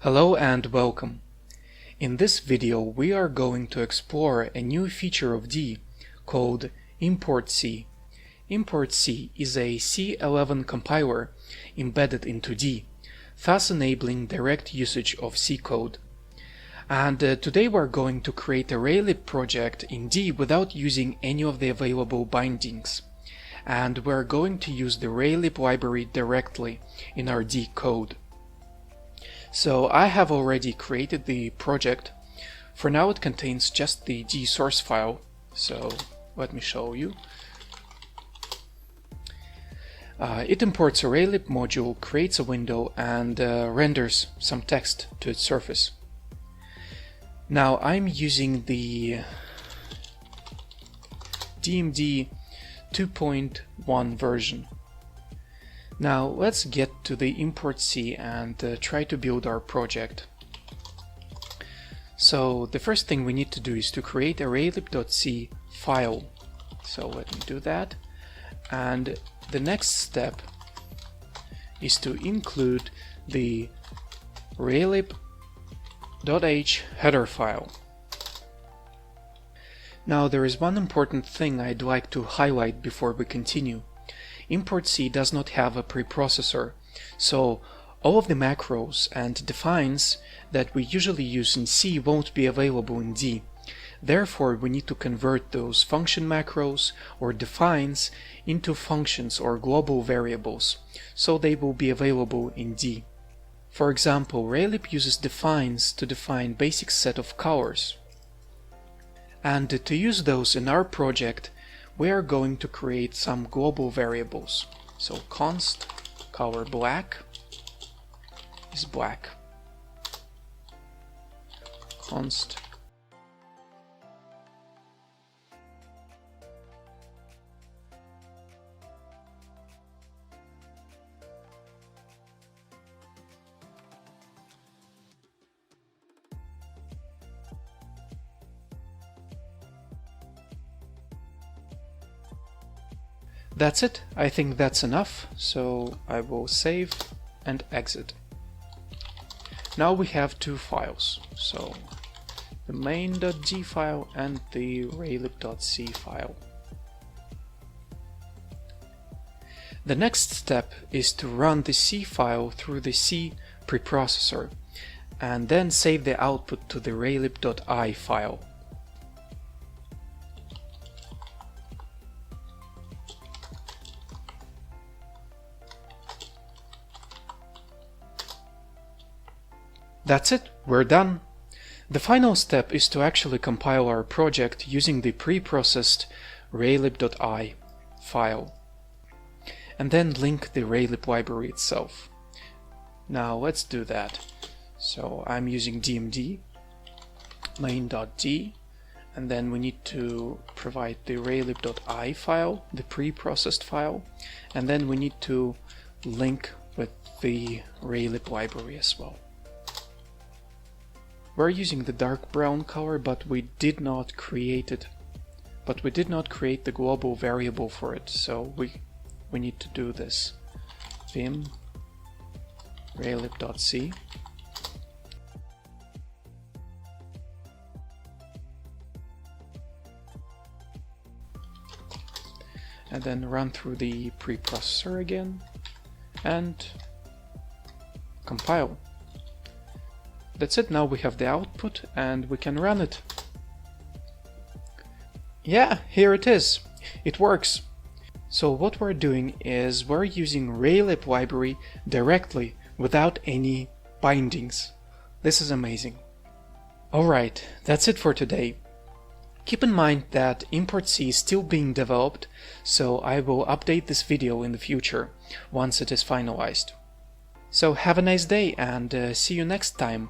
Hello and welcome. In this video we are going to explore a new feature of D called importC. importC is a C11 compiler embedded into D, thus enabling direct usage of C code. And today we're going to create a Raylib project in D without using any of the available bindings. And we're going to use the Raylib library directly in our D code. So I have already created the project. For now it contains just the D source file, so let me show you. It imports a Raylib module, creates a window, and renders some text to its surface. Now I'm using the DMD 2.1 version. Now let's get to the importC and try to build our project. So the first thing we need to do is to create a raylib.c file. So let me do that. And the next step is to include the raylib.h header file. Now there is one important thing I'd like to highlight before we continue. importC does not have a preprocessor, so all of the macros and defines that we usually use in C won't be available in D. Therefore, we need to convert those function macros or defines into functions or global variables, so they will be available in D. For example, Raylib uses defines to define basic set of colors. And to use those in our project, we are going to create some global variables. So const color black is black. Const That's it. I think that's enough, so I will save and exit. Now we have two files, so the main.d file and the raylib.c file. The next step is to run the C file through the C preprocessor and then save the output to the raylib.i file. That's it, we're done. The final step is to actually compile our project using the preprocessed raylib.i file and then link the Raylib library itself. Now let's do that. So I'm using DMD main.d, and then we need to provide the raylib.i file, the preprocessed file, and then we need to link with the Raylib library as well. We're using the dark brown color, but we did not create it. But we did not create the global variable for it, so we need to do this. Vim raylib.c and then run through the preprocessor again and compile. That's it, now we have the output and we can run it. Yeah, here it is. It works. So what we're doing is we're using Raylib library directly without any bindings. This is amazing. Alright, that's it for today. Keep in mind that importC is still being developed, so I will update this video in the future once it is finalized. So have a nice day and see you next time.